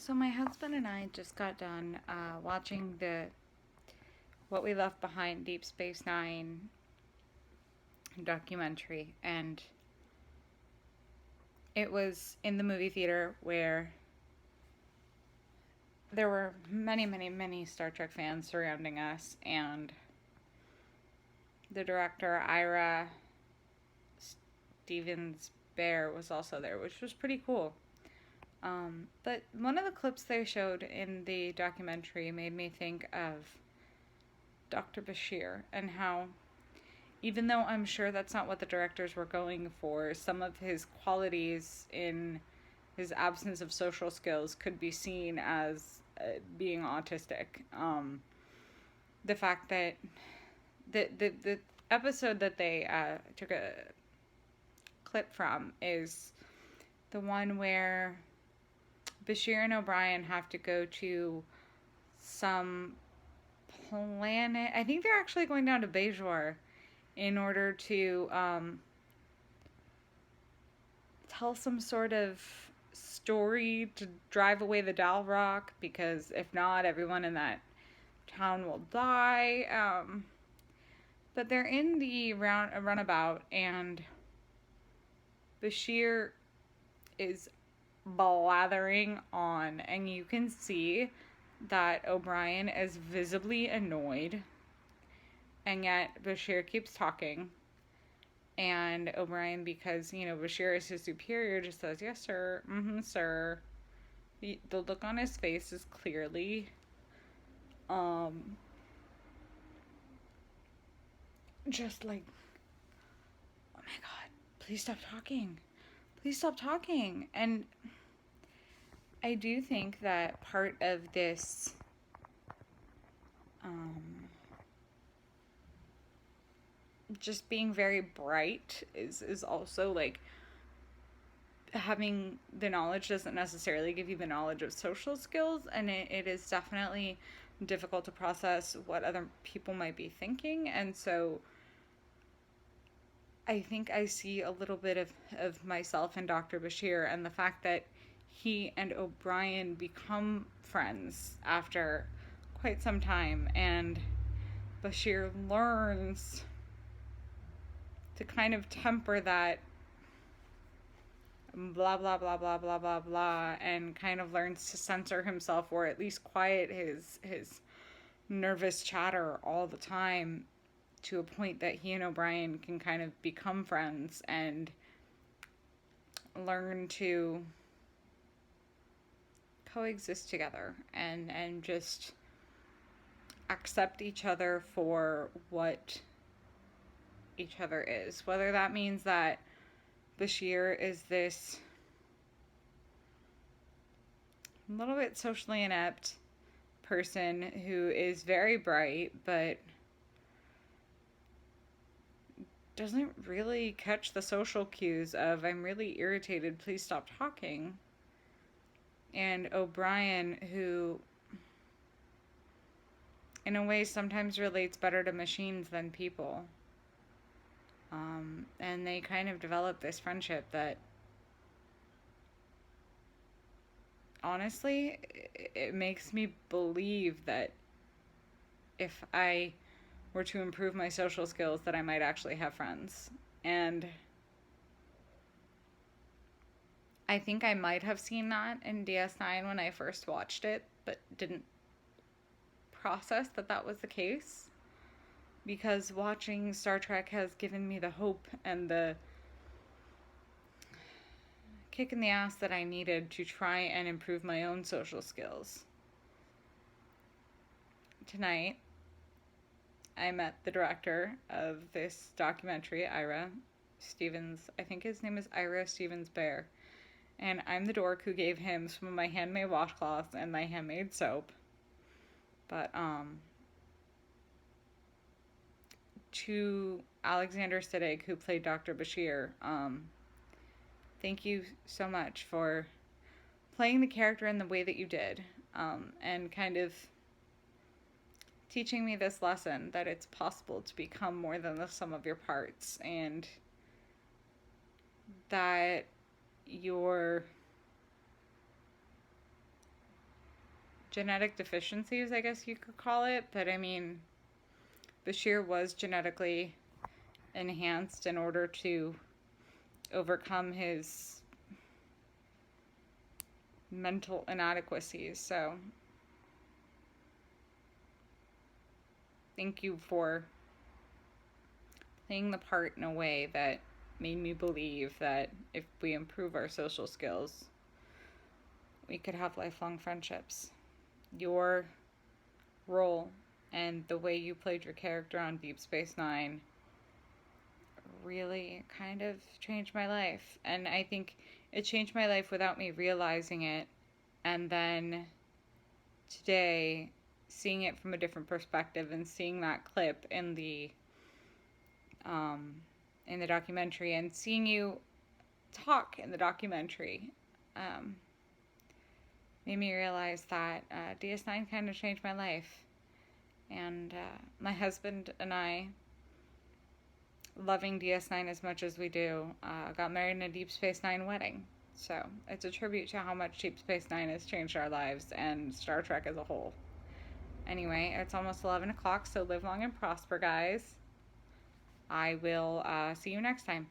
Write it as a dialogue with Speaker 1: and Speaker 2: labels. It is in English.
Speaker 1: So my husband and I just got done watching the What We Left Behind Deep Space Nine documentary, and it was in the movie theater where there were many, many, many Star Trek fans surrounding us, and the director Ira Stevens Bear was also there, which was pretty cool. But one of the clips they showed in the documentary made me think of Dr. Bashir and how, even though I'm sure that's not what the directors were going for, some of his qualities in his absence of social skills could be seen as being autistic. The fact that the episode that they took a clip from is the one where Bashir and O'Brien have to go to some planet. I think they're actually going down to Bajor in order to tell some sort of story to drive away the Dalrock, because if not, everyone in that town will die. But they're in the runabout, and Bashir is blathering on, and you can see that O'Brien is visibly annoyed, and yet Bashir keeps talking. And O'Brien, because, Bashir is his superior, just says, "Yes, sir. Mm-hmm, sir." The look on his face is clearly, just like, "Oh my God, please stop talking. Please stop talking." And I do think that part of this, just being very bright is also like, having the knowledge doesn't necessarily give you the knowledge of social skills, and it is definitely difficult to process what other people might be thinking. And so I think I see a little bit of myself in Dr. Bashir, and the fact that he and O'Brien become friends after quite some time, and Bashir learns to kind of temper that blah blah blah blah blah blah blah, and kind of learns to censor himself, or at least quiet his nervous chatter all the time, to a point that he and O'Brien can kind of become friends and learn to coexist together and just accept each other for what each other is. Whether that means that Bashir is this little bit socially inept person who is very bright but doesn't really catch the social cues of, "I'm really irritated, please stop talking." And O'Brien, who in a way sometimes relates better to machines than people. And they kind of develop this friendship that, honestly, it makes me believe that if I were to improve my social skills, that I might actually have friends. And I think I might have seen that in DS9 when I first watched it, but didn't process that that was the case. Because watching Star Trek has given me the hope and the kick in the ass that I needed to try and improve my own social skills. Tonight, I met the director of this documentary, Ira Stevens. I think his name is Ira Stevens Bear. And I'm the dork who gave him some of my handmade washcloths and my handmade soap. But, to Alexander Siddig, who played Dr. Bashir, thank you so much for playing the character in the way that you did, and kind of teaching me this lesson that it's possible to become more than the sum of your parts, and that your genetic deficiencies, I guess you could call it. But I mean, Bashir was genetically enhanced in order to overcome his mental inadequacies. So, thank you for playing the part in a way that made me believe that if we improve our social skills, we could have lifelong friendships. Your role and the way you played your character on Deep Space Nine really kind of changed my life. And I think it changed my life without me realizing it. And then today, seeing it from a different perspective and seeing that clip in the documentary and seeing you talk in the documentary made me realize that DS9 kind of changed my life. And my husband and I, loving DS9 as much as we do, got married in a Deep Space Nine wedding. So it's a tribute to how much Deep Space Nine has changed our lives and Star Trek as a whole. Anyway, it's almost 11 o'clock, so live long and prosper, guys. I will see you next time.